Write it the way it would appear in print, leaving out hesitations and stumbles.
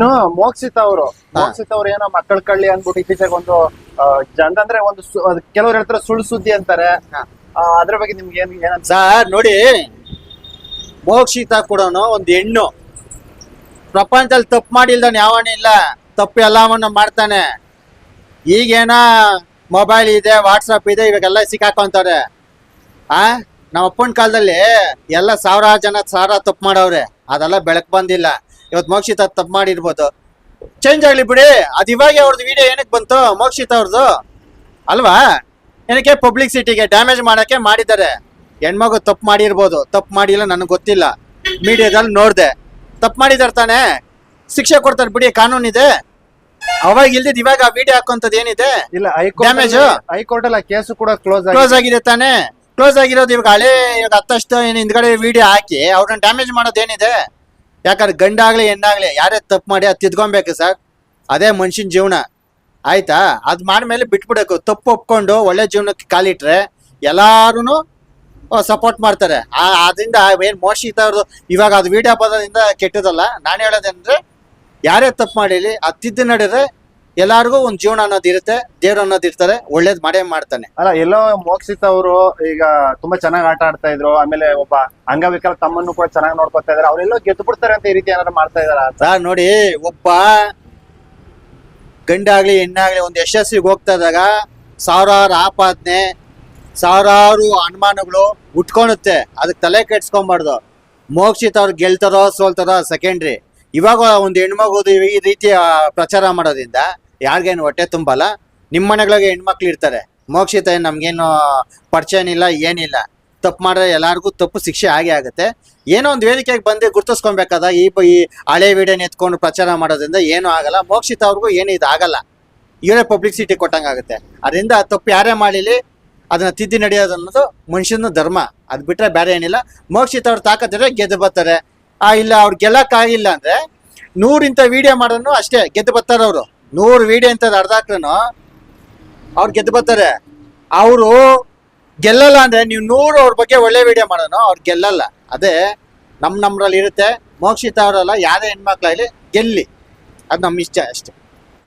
ಇನ್ನು ಮೋಕ್ಷಿತ್ ಅವರು ಏನೋ ಮಕ್ಕಳ ಕಳ್ಳಿ ಅಂದ್ಬಿಟ್ಟು ಇತ್ತೀಚೆಗೆ ಒಂದು ಅಂದ್ರೆ ಒಂದು ಕೆಲವ್ರು ಹೇಳ್ತಾರೆ ಸುಳ್ಳು ಸುದ್ದಿ ಅಂತಾರೆ. ಅದ್ರ ಬಗ್ಗೆ ನಿಮ್ಗೆ ಏನಂತ ಸರ್ ನೋಡಿ, ಮೋಕ್ಷಿತ ಕೂಡ ಒಂದು ಹೆಣ್ಣು. ಪ್ರಪಂಚದಲ್ಲಿ ತಪ್ಪು ಮಾಡಿಲ್ದಾನೆ ಯಾವನ ಇಲ್ಲ, ತಪ್ಪು ಎಲ್ಲವನ್ನ ಮಾಡ್ತಾನೆ. ಈಗೇನ ಮೊಬೈಲ್ ಇದೆ, ವಾಟ್ಸಪ್ ಇದೆ, ಇವಾಗೆಲ್ಲ ಸಿಕ್ಕಾಕೊಂತಾರೆ. ನಮ್ಮ ಅಪ್ಪನ ಕಾಲದಲ್ಲಿ ಎಲ್ಲ ಸಾವಿರಾರು ಜನ ತಪ್ಪು ಮಾಡವ್ರೆ, ಅದೆಲ್ಲ ಬೆಳಕು ಬಂದಿಲ್ಲ. ಇವತ್ತು ಮೋಕ್ಷಿತ ತಪ್ಪು ಮಾಡಿರ್ಬೋದು, ಚೇಂಜ್ ಆಗ್ಲಿ ಬಿಡಿ. ಅದು ಇವಾಗ ಅವ್ರದ್ದು ವಿಡಿಯೋ ಏನಕ್ಕೆ ಬಂತು ಮೋಕ್ಷಿತ ಅವ್ರದ್ದು ಅಲ್ವಾ? ಏನಕ್ಕೆ ಪಬ್ಲಿಸಿಟಿಗೆ ಡ್ಯಾಮೇಜ್ ಮಾಡಕ್ಕೆ ಮಾಡಿದ್ದಾರೆ. ಹೆಣ್ಮಗು ತಪ್ಪು ಮಾಡಿರ್ಬೋದು, ತಪ್ಪು ಮಾಡಿಲ್ಲ ನನಗೆ ಗೊತ್ತಿಲ್ಲ, ಮೀಡಿಯಾದಲ್ಲಿ ನೋಡಿದೆ. ತಪ್ಪು ಮಾಡಿದಾರೆ ತಾನೆ, ಶಿಕ್ಷೆ ಕೊಡ್ತಾರೆ ಬಿಡಿ, ಕಾನೂನಿದೆ. ಅವಾಗ ಇಲ್ದಿದ್ ಇವಾಗ ಆ ವಿಡಿಯೋ ಹಾಕೋಂಥದ್ದು ಏನಿದೆ? ಇಲ್ಲ, ಡ್ಯಾಮೇಜ್ ಹೈಕೋರ್ಟ್ ಅಲ್ಲಿ ಕೇಸು ಕೂಡ ಕ್ಲೋಸ್ ಆಗಿದೆ ತಾನೆ. ಕ್ಲೋಸ್ ಆಗಿರೋದು ಇವಾಗ ಇವಾಗ ಹತ್ತಷ್ಟು ಏನು ಹಿಂದ್ಗಡೆ ವಿಡಿಯೋ ಹಾಕಿ ಅವ್ರನ್ನ ಡ್ಯಾಮೇಜ್ ಮಾಡೋದೇನಿದೆ? ಯಾಕಂದ್ರೆ ಗಂಡಾಗ್ಲಿ ಹೆಣ್ಣಾಗ್ಲಿ ಯಾರೇ ತಪ್ಪು ಮಾಡಿ ಅದು ತಿದ್ಕೊಬೇಕು ಸರ್. ಅದೇ ಮನುಷ್ಯನ ಜೀವನ ಆಯ್ತಾ? ಅದ್ ಮಾಡ್ಮೇಲೆ ಬಿಟ್ಬಿಡಬೇಕು. ತಪ್ಪು ಒಪ್ಕೊಂಡು ಒಳ್ಳೆ ಜೀವನಕ್ಕೆ ಕಾಲಿಟ್ರೆ ಎಲ್ಲಾರು ಸಪೋರ್ಟ್ ಮಾಡ್ತಾರೆ. ಅದರಿಂದ ಏನ್ ಮೋಕ್ಷಿತ ಅವ್ರದ್ದು ಇವಾಗ ಅದು ವಿಡಿಯೋ ಬರೋದ್ರಿಂದ ಕೆಟ್ಟದಲ್ಲ. ನಾನು ಹೇಳೋದಂದ್ರೆ ಯಾರೇ ತಪ್ಪು ಮಾಡಿಲಿ ಅದು ತಿದ್ದು ನಡೆದ್ರೆ ಎಲ್ಲಾರ್ಗು ಒಂದ್ ಜೀವನ ಅನ್ನೋದು ಇರುತ್ತೆ, ದೇವ್ರ ಅನ್ನೋದು ಇರ್ತಾರೆ, ಒಳ್ಳೇದ್ ಮಾಡೇ ಮಾಡ್ತಾನೆ. ಅಲ್ಲ, ಎಲ್ಲೋ ಮೋಕ್ಷಿತ್ ಅವರು ಈಗ ತುಂಬಾ ಚೆನ್ನಾಗಿ ಆಟ ಆಡ್ತಾ ಇದ್ರು, ಆಮೇಲೆ ಒಬ್ಬ ಅಂಗವಿಕಲ ತಮ್ಮನ್ನು ಕೂಡ ಚೆನ್ನಾಗಿ ನೋಡ್ಕೊತಾ ಇದಾರೆ, ಅವ್ರೆಲ್ಲೋ ಗೆದ್ದು ಬಿಡ್ತಾರೆ ಅಂತ ಈ ರೀತಿ ಏನಾದ್ರು ಮಾಡ್ತಾ ಇದಾರ ಸರ್? ನೋಡಿ, ಒಬ್ಬ ಗಂಡಾಗ್ಲಿ ಹೆಣ್ಣಾಗ್ಲಿ ಒಂದು ಯಶಸ್ವಿಗೆ ಹೋಗ್ತಾ ಇದ್ದಾಗ ಸಾವಿರಾರು ಆಪಾದನೆ, ಸಾವಿರಾರು ಅನುಮಾನಗಳು ಉಟ್ಕೊಳುತ್ತೆ. ಅದಕ್ಕೆ ತಲೆ ಕೆಡ್ಸ್ಕೊಂಬಾರ್ದು. ಮೋಕ್ಷಿತ್ ಅವ್ರು ಗೆಲ್ತಾರೋ ಸೋಲ್ತಾರೋ ಸೆಕೆಂಡ್ರಿ. ಇವಾಗ ಒಂದು ಹೆಣ್ಮಗುದು ಈ ರೀತಿಯ ಪ್ರಚಾರ ಮಾಡೋದ್ರಿಂದ ಯಾರಿಗೇನು ಹೊಟ್ಟೆ ತುಂಬಲ್ಲ. ನಿಮ್ಮ ಮನೆಗಳಿಗೆ ಹೆಣ್ಮಕ್ಳು ಇರ್ತಾರೆ. ಮೋಕ್ಷಿತ ನಮ್ಗೇನು ಪರಿಚಯನಿಲ್ಲ, ಏನಿಲ್ಲ. ತಪ್ಪು ಮಾಡಿದ್ರೆ ಎಲ್ಲಾರ್ಗು ತಪ್ಪು ಶಿಕ್ಷೆ ಆಗೇ ಆಗುತ್ತೆ. ಏನೋ ಒಂದು ವೇದಿಕೆಗೆ ಬಂದು ಗುರ್ತಿಸ್ಕೊಬೇಕಾದ ಈ ಹಳೆ ವಿಡಿಯೋನ ಎತ್ಕೊಂಡು ಪ್ರಚಾರ ಮಾಡೋದ್ರಿಂದ ಏನೂ ಆಗಲ್ಲ. ಮೋಕ್ಷಿತ ಅವ್ರಿಗೂ ಏನು ಇದು ಆಗಲ್ಲ, ಇವರೇ ಪಬ್ಲಿಸಿಟಿ ಕೊಟ್ಟಂಗಾಗುತ್ತೆ. ಅದರಿಂದ ತಪ್ಪು ಯಾರೇ ಮಾಡಿಲಿ ಅದನ್ನ ತಿದ್ದಿ ನಡೆಯೋದು ಅನ್ನೋದು ಮನುಷ್ಯನ ಧರ್ಮ. ಅದು ಬಿಟ್ರೆ ಬೇರೆ ಏನಿಲ್ಲ. ಮೋಕ್ಷಿತ ಅವ್ರು ತಾಕತ್ತಿದ್ರೆ ಗೆದ್ದು ಬರ್ತಾರೆ. ಇಲ್ಲ ಅವ್ರು ಗೆಲ್ಲಕ್ಕಾಗಿಲ್ಲ ಅಂದ್ರೆ 100 ಇಂಥ ವಿಡಿಯೋ ಮಾಡೋನು ಅಷ್ಟೇ ಗೆದ್ದು ಬರ್ತಾರೆ. ಅವರು 100 ವಿಡಿಯೋ ಇಂಥದ್ದು ಅರ್ಧಾಕ್ರೂ ಅವ್ರು ಗೆದ್ದು ಬರ್ತಾರೆ. ಅವರು ಗೆಲ್ಲಲ್ಲ ಅಂದ್ರೆ ನೀವು 100 ಅವ್ರ ಬಗ್ಗೆ ಒಳ್ಳೆ ವಿಡಿಯೋ ಮಾಡೋನು ಅವ್ರು ಗೆಲ್ಲಲ್ಲ. ಅದೇ ನಮ್ರಲ್ಲಿ ಇರುತ್ತೆ. ಮೋಕ್ಷಿತ ಅವರಲ್ಲ, ಯಾರೇ ಹೆಣ್ಮಕ್ಳಾಗಲಿ ಗೆಲ್ಲಿ, ಅದು ನಮ್ಮ ಇಷ್ಟ ಅಷ್ಟೇ.